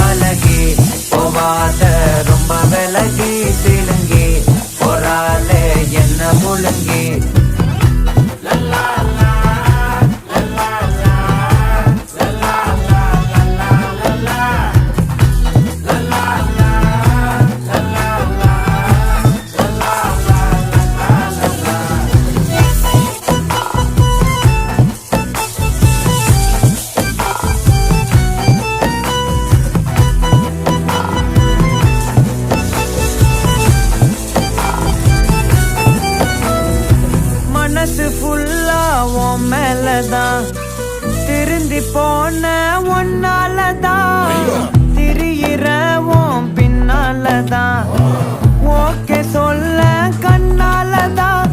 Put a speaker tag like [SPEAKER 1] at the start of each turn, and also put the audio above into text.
[SPEAKER 1] அழகி போவாத ரொம்ப விலகி சிலுங்கி போறாலே என்ன முழுங்கி மனசு ஃபுல்லா உன் மேலதான் திருந்தி போன ஒன்னாலதான் திரியிற உன் பின்னாலதான் ஓகே சொல்ல கண்ணாலதான்